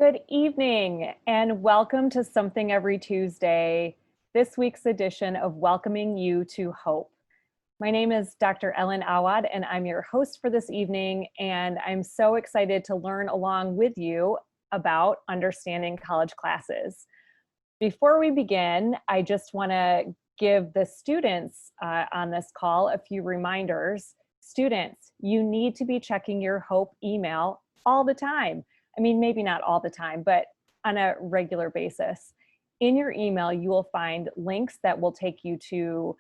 Good evening and welcome to Something Every Tuesday, this week's edition of Welcoming You to Hope. My name is Dr. Ellen Awad and I'm your host for this evening, and I'm so excited to learn along with you about understanding college classes. Before we begin, I just want to give the students on this call a few reminders. Students, you need to be checking your Hope email all the time. I mean, maybe not all the time, but on a regular basis. In your email, you will find links that will take you to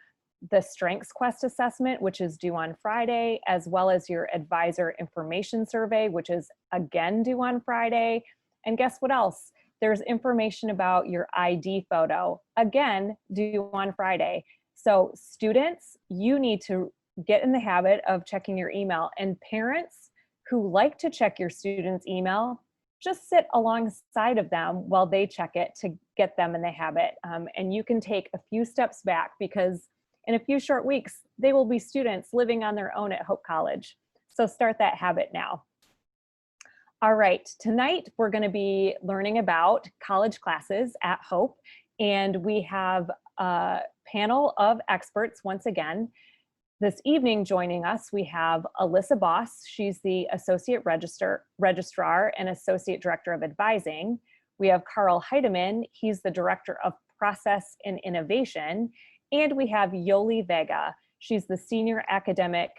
the Strengths Quest assessment, which is due on Friday, as well as your advisor information survey, which is again due on Friday. And guess what else? There's information about your ID photo, again due on Friday. So students, you need to get in the habit of checking your email, and parents who like to check your students' email, just sit alongside of them while they check it to get them in the habit. And you can take a few steps back, because in a few short weeks, they will be students living on their own at Hope College. So start that habit now. All right, tonight we're going to be learning about college classes at Hope, and we have a panel of experts once again. This evening joining us, we have Alyssa Boss. She's the Associate Registrar and Associate Director of Advising. We have Carl Heidemann. He's the Director of Process and Innovation. And we have Yoli Vega. She's the Senior Academic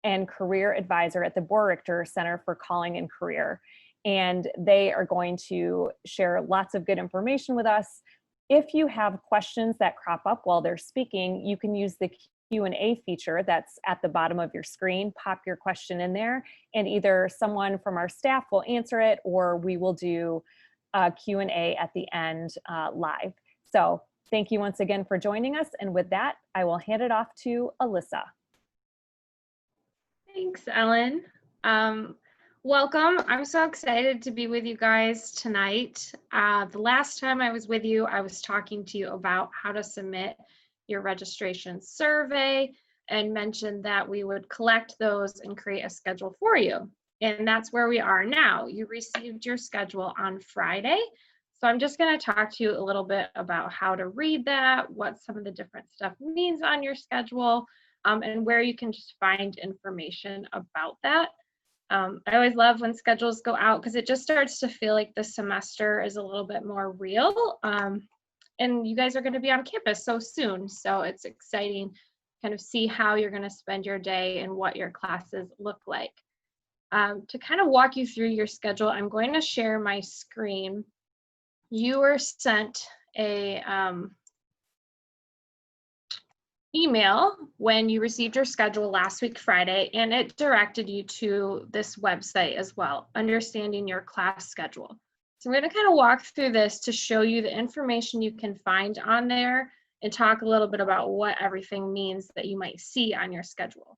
and Career Advisor at the Boerrichter Center for Calling and Career. And they are going to share lots of good information with us. If you have questions that crop up while they're speaking, you can use the Q&A feature that's at the bottom of your screen. Pop your question in there, and either someone from our staff will answer it, or we will do a Q&A at the end live. So thank you once again for joining us. And with that, I will hand it off to Alyssa. Thanks, Ellen. Welcome. I'm so excited to be with you guys tonight. The last time I was with you, I was talking to you about how to submit your registration survey and mentioned that we would collect those and create a schedule for you. And that's where we are now. You received your schedule on Friday. So I'm just going to talk to you a little bit about how to read that, what some of the different stuff means on your schedule, and where you can just find information about that. I always love when schedules go out, because it just starts to feel like the semester is a little bit more real. And you guys are going to be on campus so soon. So it's exciting to kind of see how you're going to spend your day and what your classes look like. To kind of walk you through your schedule, I'm going to share my screen. You were sent a email when you received your schedule last week, Friday, and it directed you to this website as well, Understanding Your Class Schedule. So I'm going to kind of walk through this to show you the information you can find on there and talk a little bit about what everything means that you might see on your schedule.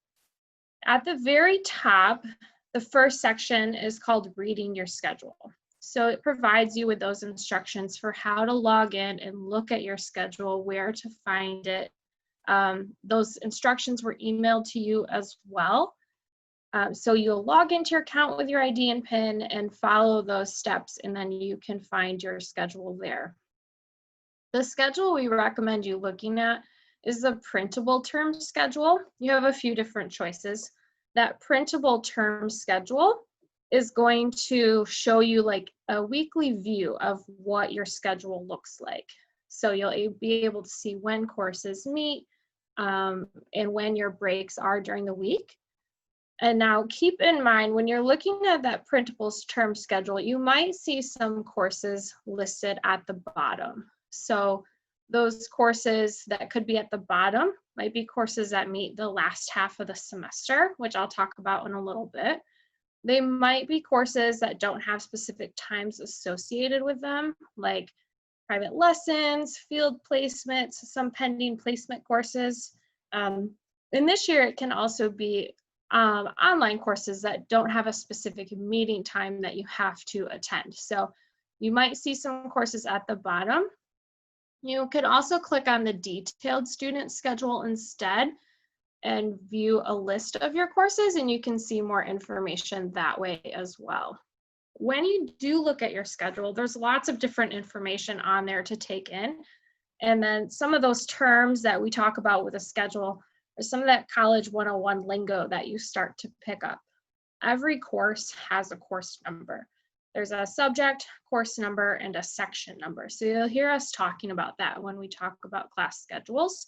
At the very top, the first section is called Reading Your Schedule. So it provides you with those instructions for how to log in and look at your schedule, where to find it. Those instructions were emailed to you as well. So you'll log into your account with your ID and PIN and follow those steps, and then you can find your schedule there. The schedule we recommend you looking at is the printable term schedule. You have a few different choices. That printable term schedule is going to show you like a weekly view of what your schedule looks like. So you'll be able to see when courses meet and when your breaks are during the week. And now keep in mind, when you're looking at that printable term schedule, you might see some courses listed at the bottom. So those courses that could be at the bottom might be courses that meet the last half of the semester, which I'll talk about in a little bit. They might be courses that don't have specific times associated with them, like private lessons, field placements, some pending placement courses. And this year it can also be online courses that don't have a specific meeting time that you have to attend. So you might see some courses at the bottom. You could also click on the detailed student schedule instead and view a list of your courses, and you can see more information that way as well. when you do look at your schedule, there's lots of different information on there to take in. And then some of those terms that we talk about with a schedule are some of that college 101 lingo that you start to pick up. Every course has a course number. There's a subject, course number, and a section number. So you'll hear us talking about that when we talk about class schedules.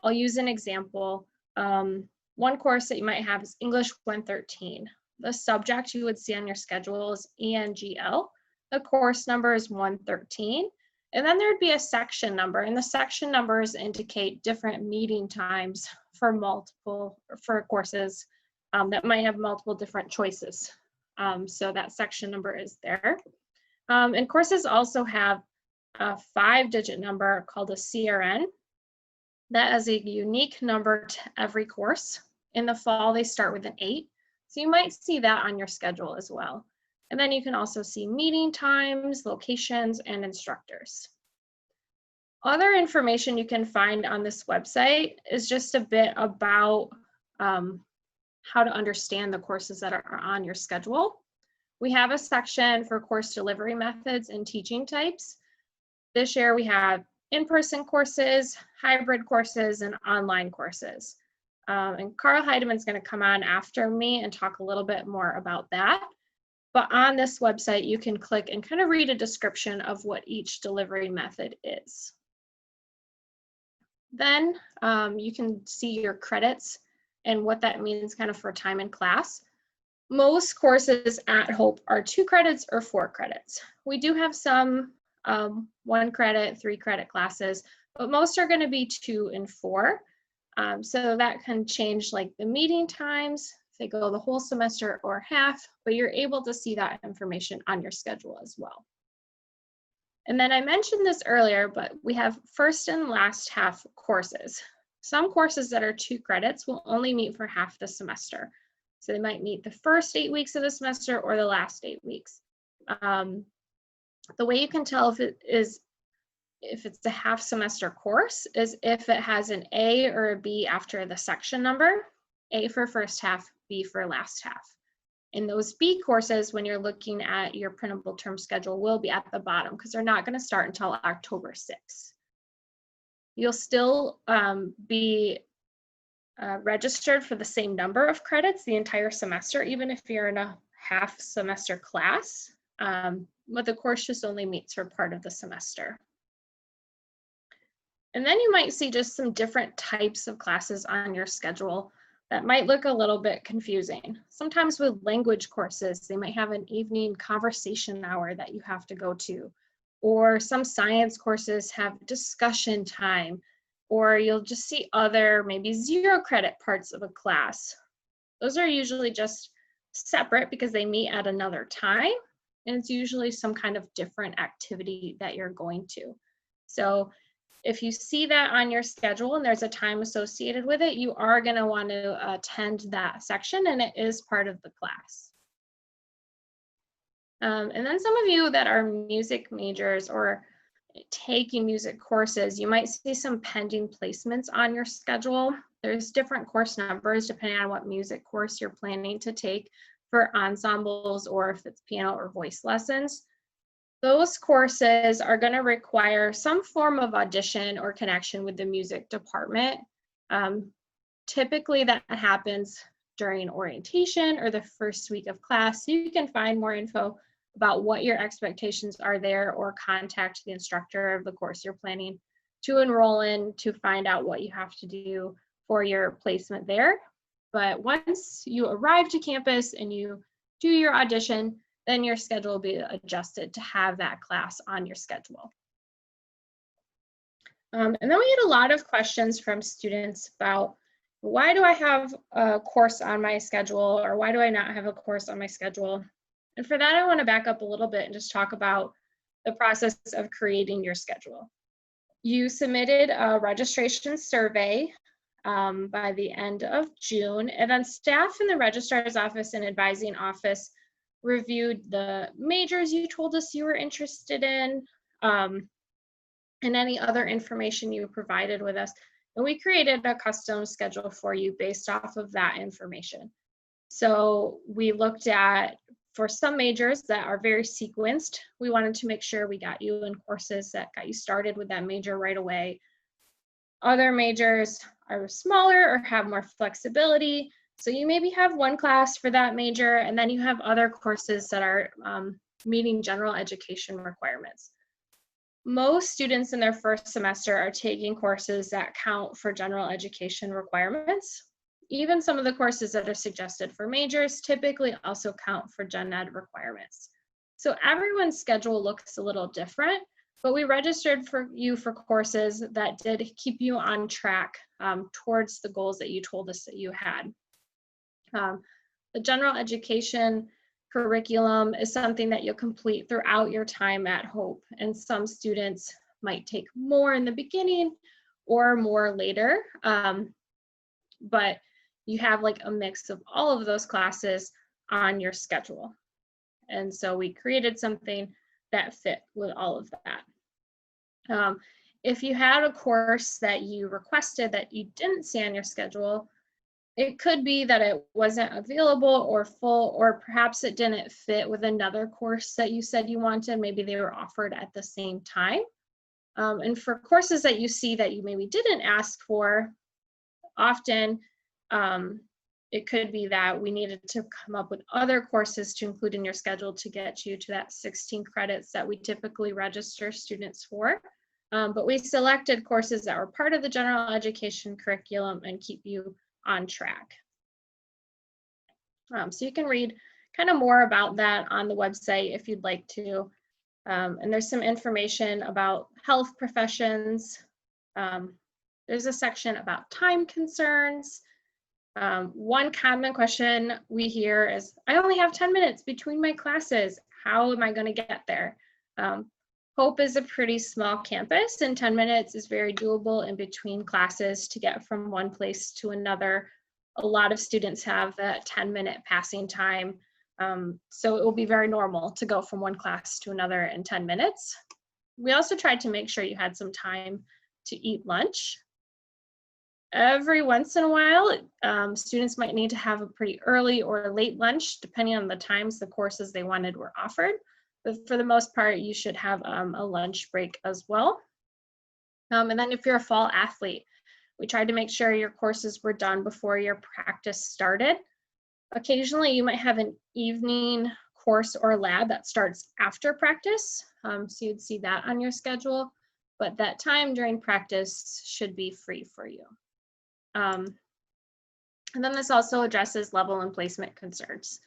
I'll use an example. One course that you might have is English 113. The subject you would see on your schedule is ENGL. The course number is 113. And then there'd be a section number, and the section numbers indicate different meeting times for courses that might have multiple different choices. So that section number is there. And courses also have a 5-digit number called a CRN. That is a unique number to every course. In the fall, they start with an 8. So you might see that on your schedule as well. And then you can also see meeting times, locations, and instructors. Other information you can find on this website is just a bit about how to understand the courses that are on your schedule. We have a section for course delivery methods and teaching types. This year we have in-person courses, hybrid courses, and online courses. And Carl Heidemann's going to come on after me and talk a little bit more about that. But on this website, you can click and kind of read a description of what each delivery method is. Then you can see your credits and what that means kind of for time in class. Most courses at Hope are 2 credits or 4 credits. We do have some 1 credit, 3 credit classes, but most are going to be 2 and 4. So that can change like the meeting times, if they go the whole semester or half, but you're able to see that information on your schedule as well. And then I mentioned this earlier, but we have first and last half courses. Some courses that are 2 credits will only meet for half the semester. So they might meet the first 8 weeks of the semester or the last 8 weeks. The way you can tell if it's a half semester course is if it has an A or a B after the section number, A for first half, B for last half. And those B courses, when you're looking at your printable term schedule, will be at the bottom because they're not going to start until October 6th. You'll still be registered for the same number of credits the entire semester, even if you're in a half semester class, but the course just only meets for part of the semester. And then you might see just some different types of classes on your schedule that might look a little bit confusing. Sometimes with language courses, they might have an evening conversation hour that you have to go to, or some science courses have discussion time, or you'll just see other maybe 0 credit parts of a class. Those are usually just separate because they meet at another time, and it's usually some kind of different activity that you're going to. So if you see that on your schedule and there's a time associated with it, you are going to want to attend that section, and it is part of the class. And then some of you that are music majors or taking music courses, you might see some pending placements on your schedule. There's different course numbers depending on what music course you're planning to take for ensembles or if it's piano or voice lessons. Those courses are going to require some form of audition or connection with the music department. Typically that happens during orientation or the first week of class. So you can find more info about what your expectations are there or contact the instructor of the course you're planning to enroll in to find out what you have to do for your placement there. But once you arrive to campus and you do your audition, then your schedule will be adjusted to have that class on your schedule. And then we had a lot of questions from students about why do I have a course on my schedule or why do I not have a course on my schedule? And for that, I want to back up a little bit and just talk about the process of creating your schedule. You submitted a registration survey by the end of June, and then staff in the registrar's office and advising office reviewed the majors you told us you were interested in and any other information you provided with us. And we created a custom schedule for you based off of that information. So we looked at For some majors that are very sequenced, we wanted to make sure we got you in courses that got you started with that major right away. Other majors are smaller or have more flexibility. So you maybe have one class for that major, and then you have other courses that are meeting general education requirements. Most students in their first semester are taking courses that count for general education requirements. Even some of the courses that are suggested for majors typically also count for gen ed requirements. So everyone's schedule looks a little different, but we registered for you for courses that did keep you on track towards the goals that you told us that you had. The general education curriculum is something that you'll complete throughout your time at Hope, and some students might take more in the beginning or more later, but you have like a mix of all of those classes on your schedule. And so we created something that fit with all of that. If you had a course that you requested that you didn't see on your schedule, it could be that it wasn't available or full, or perhaps it didn't fit with another course that you said you wanted. Maybe they were offered at the same time. And for courses that you see that you maybe didn't ask for, often it could be that we needed to come up with other courses to include in your schedule to get you to that 16 credits that we typically register students for. But we selected courses that were part of the general education curriculum and keep you on track. So you can read kind of more about that on the website if you'd like to. And there's some information about health professions. There's a section about time concerns. One common question we hear is, I only have 10 minutes between my classes. How am I going to get there? Hope is a pretty small campus, and 10 minutes is very doable in between classes to get from one place to another. A lot of students have that 10-minute passing time, so it will be very normal to go from one class to another in 10 minutes. We also tried to make sure you had some time to eat lunch. Every once in a while, students might need to have a pretty early or late lunch, depending on the times the courses they wanted were offered. But for the most part, you should have a lunch break as well. And then if you're a fall athlete, we tried to make sure your courses were done before your practice started. Occasionally, you might have an evening course or lab that starts after practice. So you'd see that on your schedule, but that time during practice should be free for you. And then this also addresses level and placement concerns.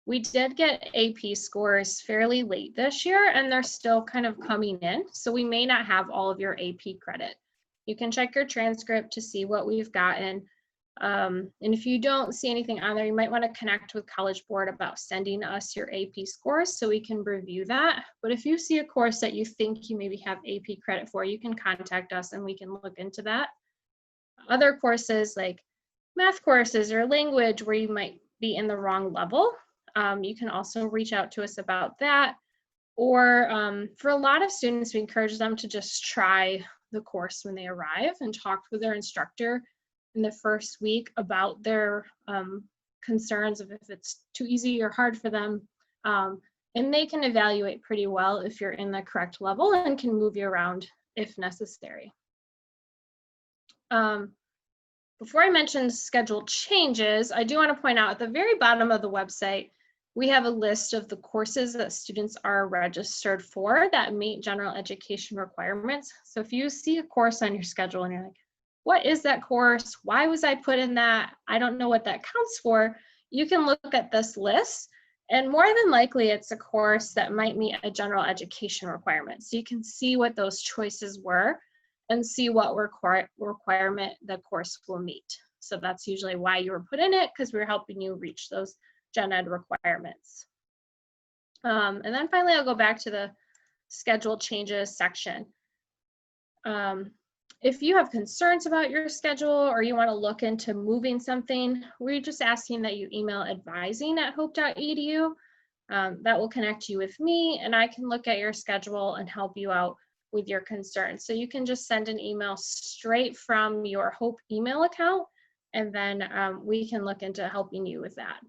We did get AP scores fairly late this year, and they're still kind of coming in. So we may not have all of your AP credit. You can check your transcript to see what we've gotten. And if you don't see anything on there, you might want to connect with College Board about sending us your AP scores so we can review that. But if you see a course that you think you maybe have AP credit for, you can contact us and we can look into that. Other courses like math courses or language where you might be in the wrong level, you can also reach out to us about that. Or for a lot of students, we encourage them to just try the course when they arrive and talk with their instructor in the first week about their concerns of if it's too easy or hard for them. And they can evaluate pretty well if you're in the correct level and can move you around if necessary. Before I mention schedule changes, I do want to point out at the very bottom of the website, we have a list of the courses that students are registered for that meet general education requirements. So if you see a course on your schedule and you're like, what is that course? Why was I put in that? I don't know what that counts for. You can look at this list, and more than likely it's a course that might meet a general education requirement. So you can see what those choices were and see what requirement the course will meet. So that's usually why you were put in it, because we're helping you reach those gen ed requirements. And then finally, I'll go back to the schedule changes section. If you have concerns about your schedule or you want to look into moving something, we're just asking that you email advising@hope.edu. That will connect you with me, and I can look at your schedule and help you out with your concerns. So you can just send an email straight from your Hope email account, and then we can look into helping you with that.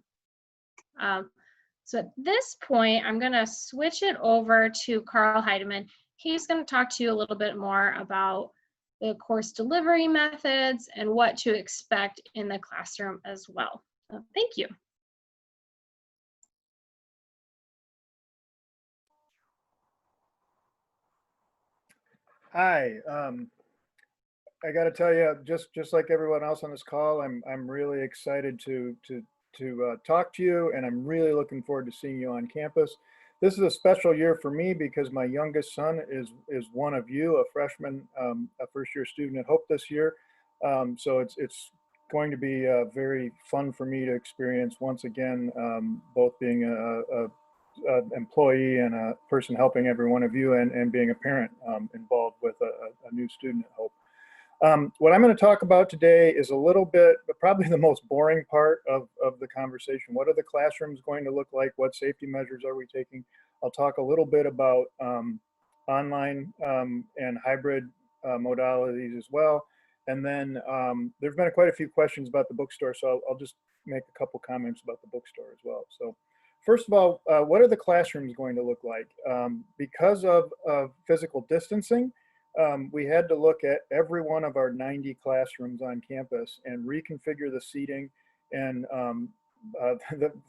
So at this point, I'm going to switch it over to Carl Heidemann. He's going to talk to you a little bit more about the course delivery methods and what to expect in the classroom as well. So thank you. Hi. I got to tell you, just like everyone else on this call, I'm really excited to talk to you, and I'm really looking forward to seeing you on campus. This is a special year for me because my youngest son is one of you, a freshman, a first-year student at Hope this year. So it's going to be very fun for me to experience once again, both being a employee and a person helping every one of you, and being a parent involved with a new student at Hope. What I'm going to talk about today is a little bit, but probably the most boring part of the conversation. What are the classrooms going to look like? What safety measures are we taking? I'll talk a little bit about online and hybrid modalities as well. And then there's been quite a few questions about the bookstore, so I'll just make a couple comments about the bookstore as well. So first of all, what are the classrooms going to look like? Because of physical distancing, we had to look at every one of our 90 classrooms on campus and reconfigure the seating. And of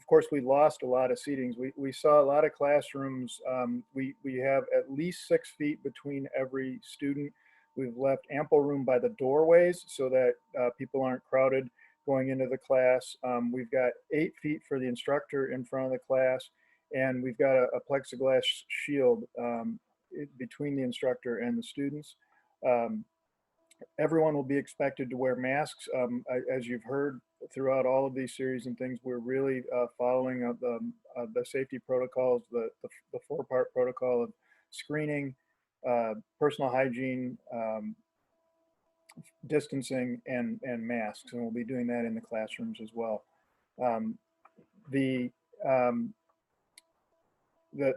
course, we lost a lot of seatings. We saw a lot of classrooms. We have at least 6 feet between every student. We've left ample room by the doorways so that people aren't crowded going into the class. We've got 8 feet for the instructor in front of the class, and we've got a plexiglass shield between the instructor and the students. Everyone will be expected to wear masks. As you've heard throughout all of these series and things, we're really following the safety protocols, the 4-part protocol of screening, personal hygiene, distancing, and masks, and we'll be doing that in the classrooms as well.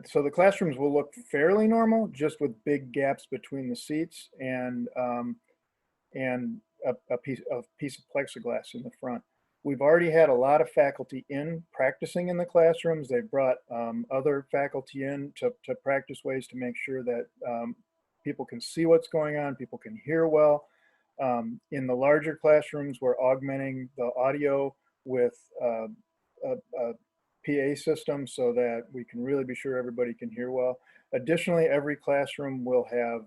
So the classrooms will look fairly normal, just with big gaps between the seats and a piece of plexiglass in the front. We've already had a lot of faculty in practicing in the classrooms. They've brought other faculty in to practice ways to make sure that people can see what's going on, people can hear well. In the larger classrooms, we're augmenting the audio with a PA system so that we can really be sure everybody can hear well. Additionally, every classroom will have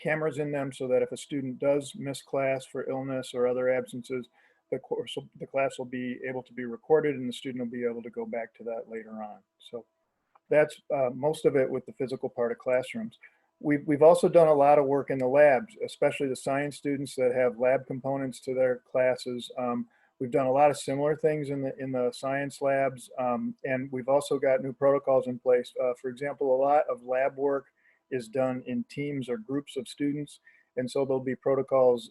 cameras in them so that if a student does miss class for illness or other absences, the class will be able to be recorded and the student will be able to go back to that later on. So that's most of it with the physical part of classrooms. We've also done a lot of work in the labs, especially the science students that have lab components to their classes. We've done a lot of similar things in the science labs, and we've also got new protocols in place. For example, a lot of lab work is done in teams or groups of students, and so there'll be protocols.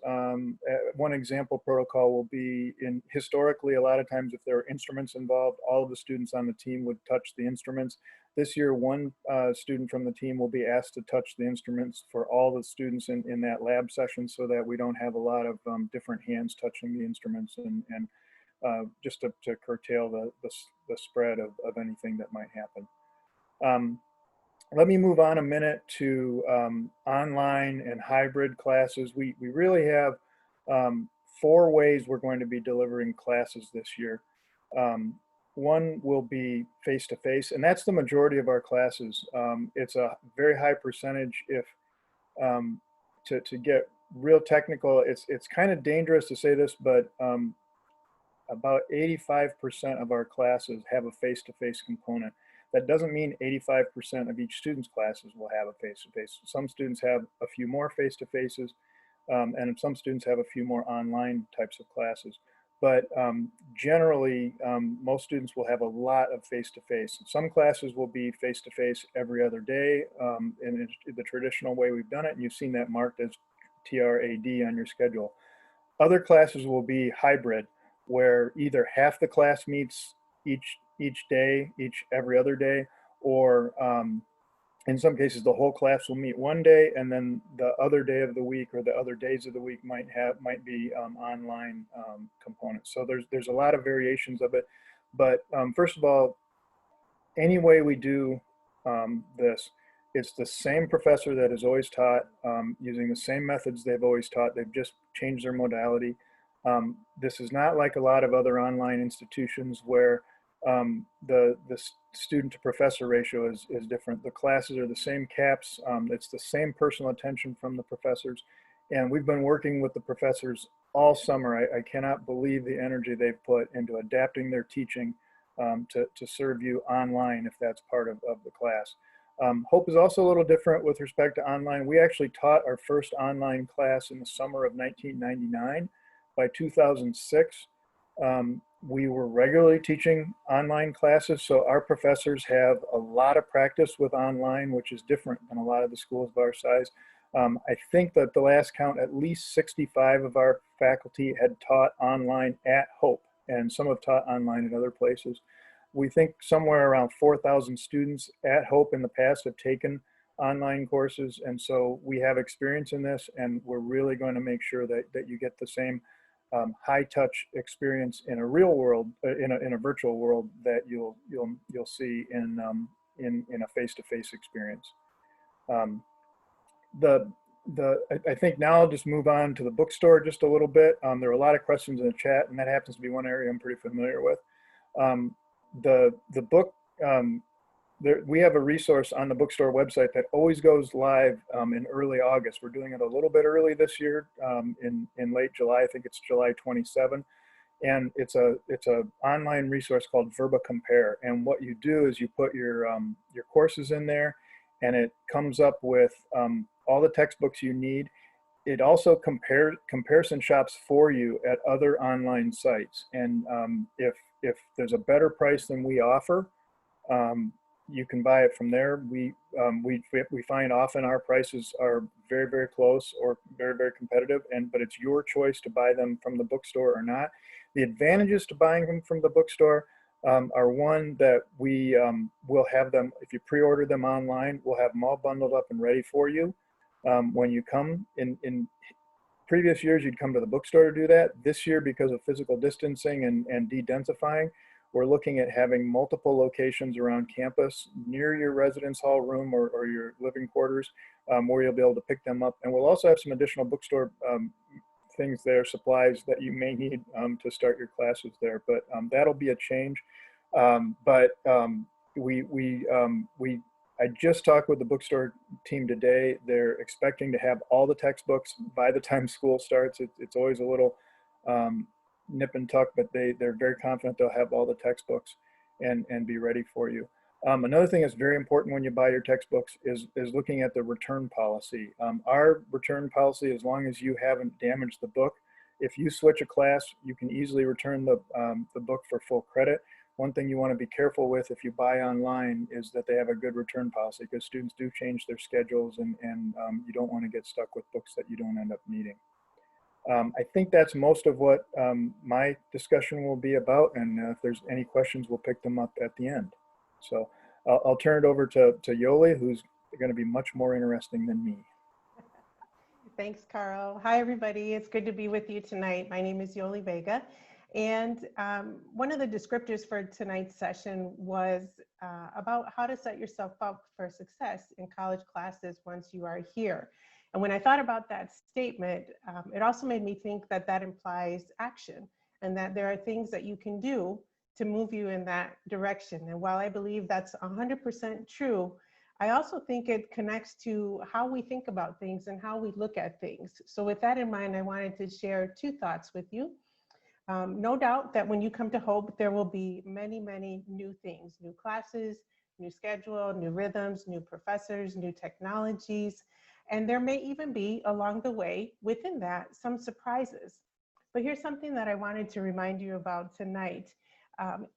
One example protocol will be historically, a lot of times if there are instruments involved, all of the students on the team would touch the instruments. This year, one student from the team will be asked to touch the instruments for all the students in that lab session so that we don't have a lot of different hands touching the instruments and just to curtail the spread of anything that might happen. Let me move on a minute to online and hybrid classes. We really have 4 ways we're going to be delivering classes this year. One will be face-to-face, and that's the majority of our classes. It's a very high percentage. If to get real technical, it's kind of dangerous to say this, but about 85% of our classes have a face-to-face component. That doesn't mean 85% of each student's classes will have a face-to-face. Some students have a few more face-to-faces, and some students have a few more online types of classes. But generally, most students will have a lot of face-to-face. Some classes will be face-to-face every other day in the traditional way we've done it, and you've seen that marked as TRAD on your schedule. Other classes will be hybrid, where either half the class meets each day, every other day, or in some cases the whole class will meet one day, and then the other day of the week or the other days of the week might be online components. So there's a lot of variations of it. But first of all, any way we do this, it's the same professor that has always taught, using the same methods they've always taught. They've just changed their modality. This is not like a lot of other online institutions where the student to professor ratio is different. The classes are the same caps. It's the same personal attention from the professors. And we've been working with the professors all summer. I cannot believe the energy they've put into adapting their teaching to serve you online if that's part of the class. Hope is also a little different with respect to online. We actually taught our first online class in the summer of 1999. By 2006, we were regularly teaching online classes, so our professors have a lot of practice with online, which is different than a lot of the schools of our size. I think that the last count, at least 65 of our faculty had taught online at Hope, and some have taught online at other places. We think somewhere around 4,000 students at Hope in the past have taken online courses, and so we have experience in this, and we're really going to make sure that you get the same high touch experience in a real world, in a virtual world, that you'll see in a face-to-face experience. I think now I'll just move on to the bookstore just a little bit. There are a lot of questions in the chat, and that happens to be one area I'm pretty familiar with. The book, we have a resource on the bookstore website that always goes live in early August. We're doing it a little bit early this year, in late July. I think it's July 27. And it's a online resource called Verba Compare. And what you do is you put your courses in there, and it comes up with all the textbooks you need. It also comparison shops for you at other online sites. And if there's a better price than we offer, you can buy it from there. We find often our prices are very, very close or very, very competitive, but it's your choice to buy them from the bookstore or not. The advantages to buying them from the bookstore are, one, that we will have them, if you pre-order them online, we'll have them all bundled up and ready for you when you come. In previous years, you'd come to the bookstore to do that. This year, because of physical distancing and de-densifying, we're looking at having multiple locations around campus near your residence hall room or your living quarters, where you'll be able to pick them up. And we'll also have some additional bookstore things there, supplies that you may need to start your classes there. But that'll be a change. I just talked with the bookstore team today. They're expecting to have all the textbooks by the time school starts. It's always a little nip and tuck, but they're very confident they'll have all the textbooks and be ready for you. Another thing that's very important when you buy your textbooks is looking at the return policy. Our return policy, as long as you haven't damaged the book, if you switch a class, you can easily return the book for full credit. One thing you want to be careful with if you buy online is that they have a good return policy, because students do change their schedules, and you don't want to get stuck with books that you don't end up needing. I think that's most of what my discussion will be about, and if there's any questions, we'll pick them up at the end. So I'll turn it over to Yoli, who's going to be much more interesting than me. Thanks, Carl. Hi, everybody. It's good to be with you tonight. My name is Yoli Vega. And one of the descriptors for tonight's session was about how to set yourself up for success in college classes once you are here. And when I thought about that statement, it also made me think that that implies action, and that there are things that you can do to move you in that direction. And while I believe that's 100% true, I also think it connects to how we think about things and how we look at things. So with that in mind, I wanted to share two thoughts with you. No doubt that when you come to Hope, there will be many, many new things, new classes, new schedule, new rhythms, new professors, new technologies. And there may even be, along the way, within that, some surprises. But here's something that I wanted to remind you about tonight.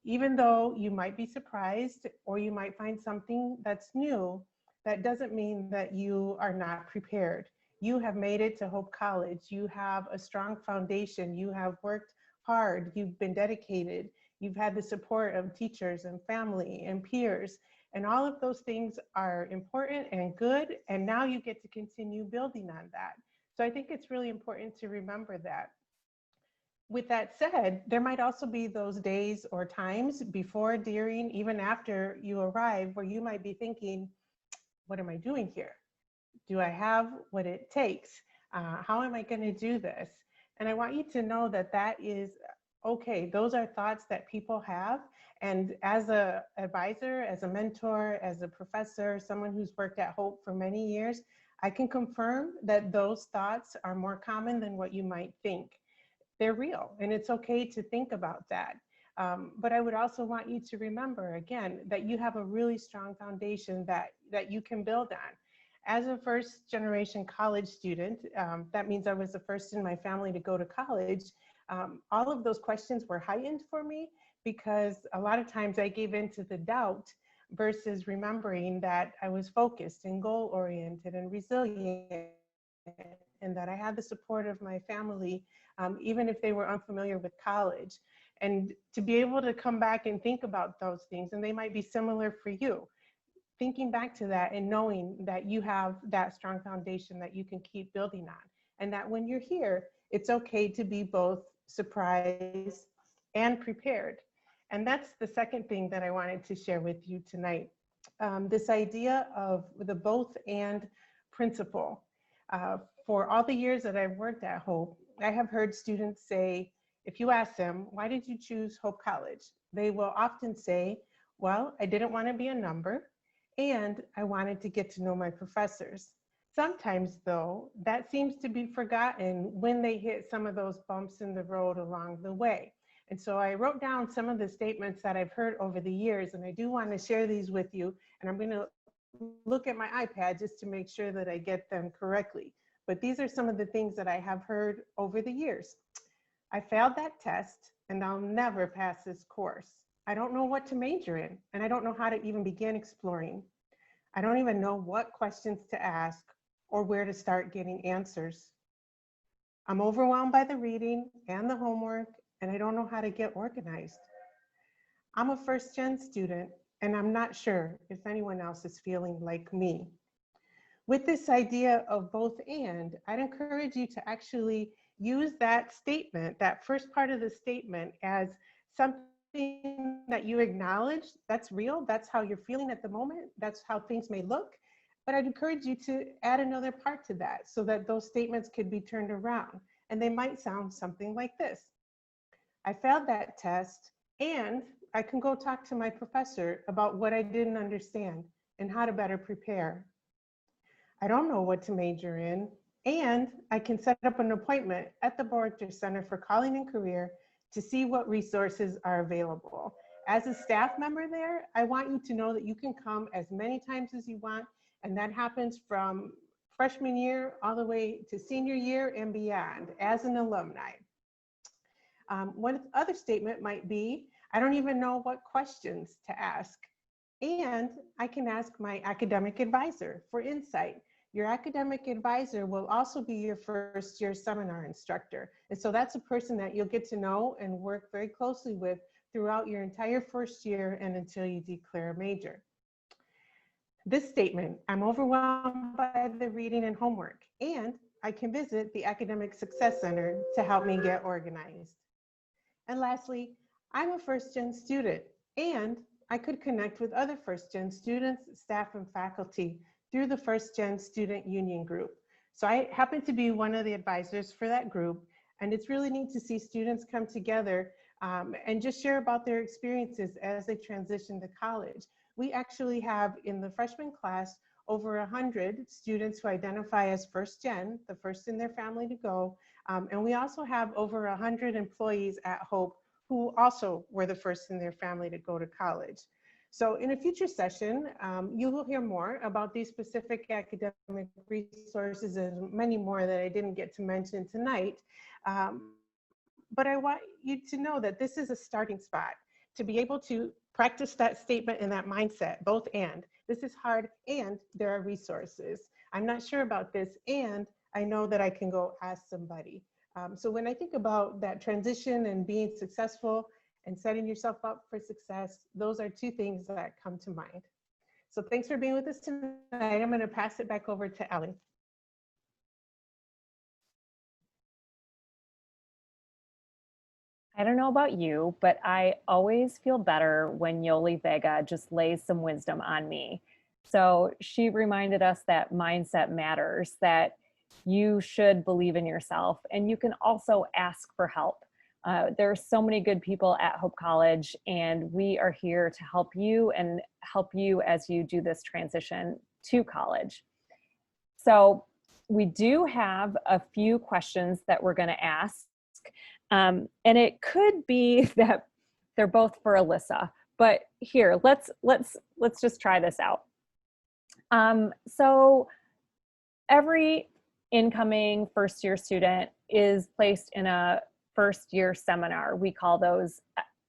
Even though you might be surprised or you might find something that's new, that doesn't mean that you are not prepared. You have made it to Hope College. You have a strong foundation. You have worked hard. You've been dedicated. You've had the support of teachers and family and peers. And all of those things are important and good. And now you get to continue building on that. So I think it's really important to remember that. with that said, there might also be those days or times before, during, even after you arrive where you might be thinking, what am I doing here? Do I have what it takes? How am I going to do this? And I want you to know that that is okay. Those are thoughts that people have. And as a advisor, as a mentor, as a professor, someone who's worked at Hope for many years, I can confirm that those thoughts are more common than what you might think. They're real, and it's okay to think about that. But I would also want you to remember, again, that you have a really strong foundation that you can build on. As a first generation college student, that means I was the first in my family to go to college. All of those questions were heightened for me because a lot of times I gave into the doubt versus remembering that I was focused and goal oriented and resilient, and that I had the support of my family, even if they were unfamiliar with college. And to be able to come back and think about those things, and they might be similar for you, thinking back to that and knowing that you have that strong foundation that you can keep building on. And that when you're here, it's okay to be both surprised and prepared. And that's the second thing that I wanted to share with you tonight. This idea of the both and principle. For all the years that I've worked at Hope, I have heard students say, if you ask them, why did you choose Hope College? They will often say, well, I didn't want to be a number, and I wanted to get to know my professors. Sometimes, though, that seems to be forgotten when they hit some of those bumps in the road along the way. And so I wrote down some of the statements that I've heard over the years, and I do want to share these with you. And I'm going to look at my iPad just to make sure that I get them correctly. But these are some of the things that I have heard over the years. I failed that test, and I'll never pass this course. I don't know what to major in, and I don't know how to even begin exploring. I don't even know what questions to ask or where to start getting answers. I'm overwhelmed by the reading and the homework, and I don't know how to get organized. I'm a first-gen student, and I'm not sure if anyone else is feeling like me. With this idea of both and, I'd encourage you to actually use that statement, that first part of the statement, as something that you acknowledge, that's real, that's how you're feeling at the moment, that's how things may look. But I'd encourage you to add another part to that so that those statements could be turned around. And they might sound something like this. I failed that test, and I can go talk to my professor about what I didn't understand and how to better prepare. I don't know what to major in, and I can set up an appointment at the Borger Center for Calling and Career to see what resources are available. As a staff member there, I want you to know that you can come as many times as you want, and that happens from freshman year all the way to senior year and beyond as an alumni. One other statement might be, I don't even know what questions to ask, and I can ask my academic advisor for insight. Your academic advisor will also be your first year seminar instructor. And so that's a person that you'll get to know and work very closely with throughout your entire first year and until you declare a major. This statement, I'm overwhelmed by the reading and homework, and I can visit the Academic Success Center to help me get organized. And lastly, I'm a first-gen student, and I could connect with other first-gen students, staff, and faculty through the first-gen student union group. So I happen to be one of the advisors for that group, and it's really neat to see students come together and just share about their experiences as they transition to college. We actually have in the freshman class over 100 students who identify as first gen, the first in their family to go. And we also have over 100 employees at Hope who also were the first in their family to go to college. So in a future session, you will hear more about these specific academic resources and many more that I didn't get to mention tonight. But I want you to know that this is a starting spot to be able to practice that statement and that mindset, both and. This is hard, and there are resources. I'm not sure about this, and I know that I can go ask somebody. So when I think about that transition and being successful and setting yourself up for success, those are two things that come to mind. So thanks for being with us tonight. I'm going to pass it back over to Ellen. I don't know about you, but I always feel better when Yoli Vega just lays some wisdom on me. So she reminded us that mindset matters, that you should believe in yourself, and you can also ask for help. There are so many good people at Hope College, and we are here to help you and help you as you do this transition to college. So we do have a few questions that we're going to ask. And it could be that they're both for Alyssa, but here, let's just try this out. So every incoming first year student is placed in a first year seminar. We call those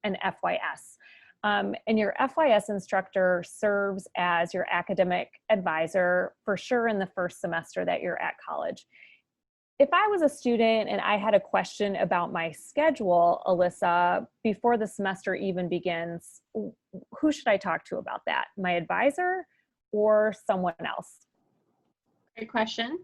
an FYS. And your FYS instructor serves as your academic advisor for sure in the first semester that you're at college. If I was a student and I had a question about my schedule, Alyssa, before the semester even begins, who should I talk to about that? My advisor or someone else? Great question.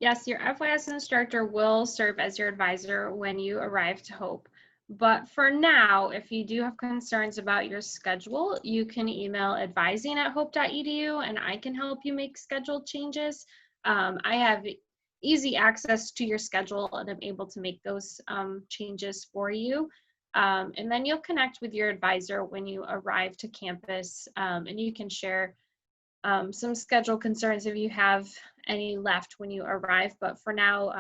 Yes, your FYS instructor will serve as your advisor when you arrive to Hope. But for now, if you do have concerns about your schedule, you can email advising@hope.edu and I can help you make schedule changes. I have easy access to your schedule and I'm able to make those changes for you. And then you'll connect with your advisor when you arrive to campus, and you can share some schedule concerns if you have any left when you arrive. But for now,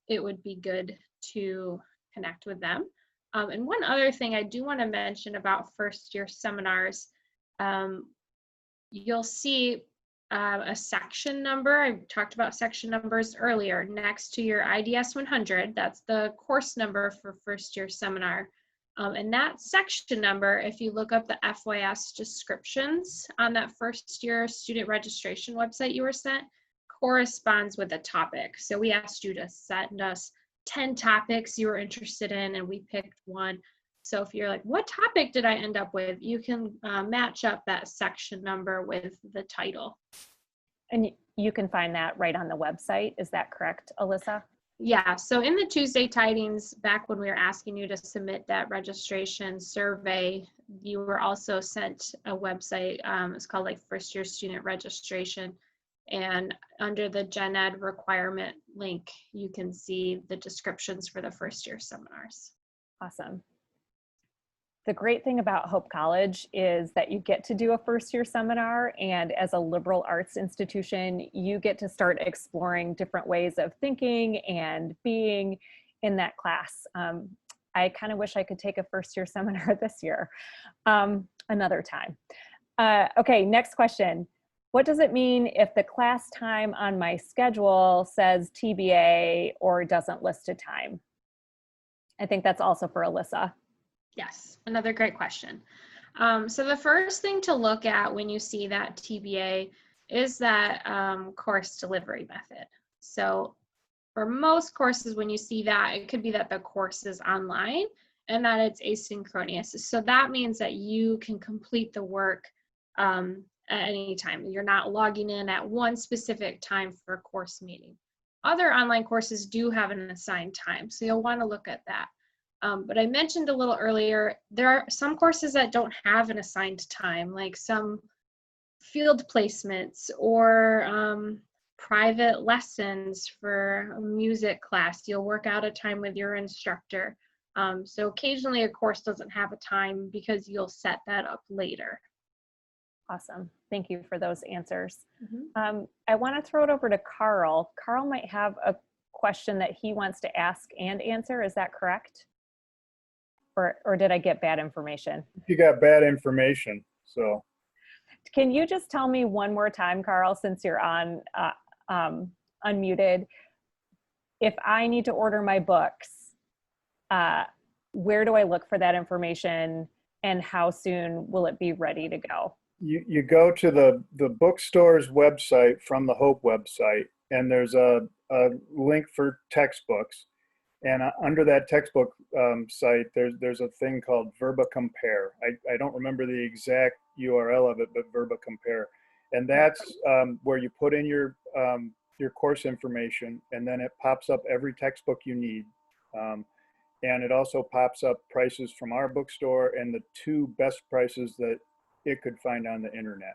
it would be good to connect with them. And one other thing I do want to mention about first year seminars, you'll see a section number. I talked about section numbers earlier next to your IDS 100. That's the course number for first year seminar. And that section number, if you look up the FYS descriptions on that first year student registration website you were sent, corresponds with the topic. So we asked you to send us 10 topics you were interested in, and we picked one. So if you're like, what topic did I end up with? You can match up that section number with the title. And you can find that right on the website. Is that correct, Alyssa? Yeah, so in the Tuesday tidings, back when we were asking you to submit that registration survey, you were also sent a website. It's called like First Year Student Registration. And under the Gen Ed requirement link, you can see the descriptions for the first year seminars. Awesome. The great thing about Hope College is that you get to do a first year seminar, and as a liberal arts institution, you get to start exploring different ways of thinking and being in that class. I kind of wish I could take a first year seminar this year, another time. Okay, next question. What does it mean if the class time on my schedule says TBA or doesn't list a time? I think that's also for Alyssa. Yes, another great question. So the first thing to look at when you see that TBA is that course delivery method. So for most courses, when you see that, it could be that the course is online and that it's asynchronous. So that means that you can complete the work at any time. You're not logging in at one specific time for a course meeting. Other online courses do have an assigned time, so you'll want to look at that. But I mentioned a little earlier, there are some courses that don't have an assigned time, like some field placements or private lessons for a music class. You'll work out a time with your instructor. So occasionally a course doesn't have a time because you'll set that up later. Awesome. Thank you for those answers. Mm-hmm. I want to throw it over to Carl. Carl might have a question that he wants to ask and answer. Is that correct? Or did I get bad information? You got bad information, so. Can you just tell me one more time, Carl, since you're on unmuted, if I need to order my books, where do I look for that information and how soon will it be ready to go? You go to the bookstore's website from the Hope website, and there's a link for textbooks. And under that textbook site, there's a thing called Verba Compare. I don't remember the exact URL of it, but Verba Compare. And that's where you put in your course information, and then it pops up every textbook you need. And it also pops up prices from our bookstore and the 2 best prices that it could find on the internet.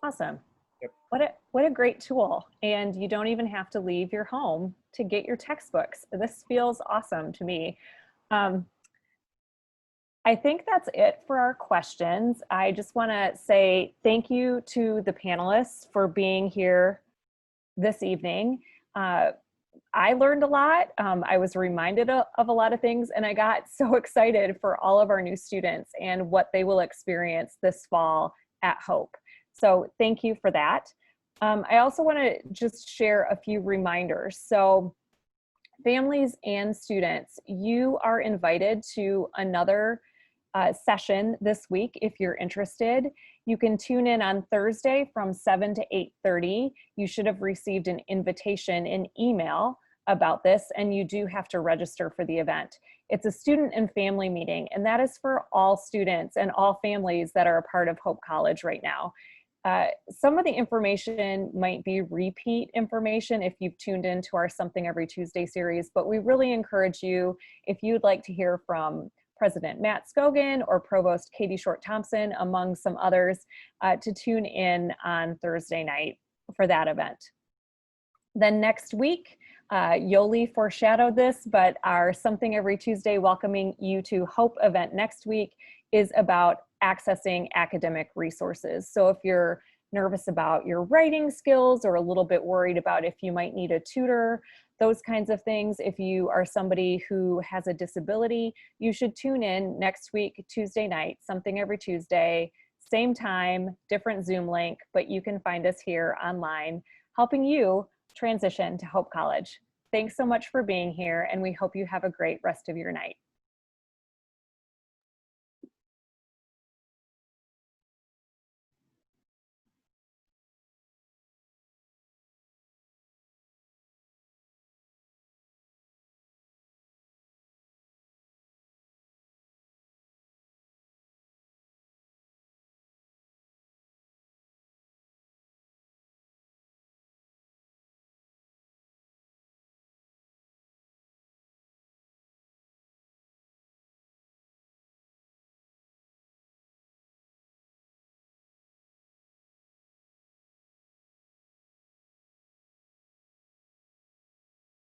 Awesome. Yep. What a great tool. And you don't even have to leave your home to get your textbooks. This feels awesome to me. I think that's it for our questions. I just want to say thank you to the panelists for being here this evening. I learned a lot. I was reminded of a lot of things, and I got so excited for all of our new students and what they will experience this fall at Hope. So thank you for that. I also want to just share a few reminders. So families and students, you are invited to another session this week if you're interested. You can tune in on Thursday from 7 to 8:30. You should have received an invitation in email about this, and you do have to register for the event. It's a student and family meeting, and that is for all students and all families that are a part of Hope College right now. Some of the information might be repeat information if you've tuned into our Something Every Tuesday series, but we really encourage you, if you'd like to hear from President Matt Scogan or Provost Katie Short-Thompson, among some others, to tune in on Thursday night for that event. Then next week, Yoli foreshadowed this, but our Something Every Tuesday Welcoming You to Hope event next week is about accessing academic resources. So if you're nervous about your writing skills or a little bit worried about if you might need a tutor, those kinds of things, if you are somebody who has a disability, you should tune in next week, Tuesday night, Something Every Tuesday, same time, different Zoom link, but you can find us here online, helping you transition to Hope College. Thanks so much for being here, and we hope you have a great rest of your night.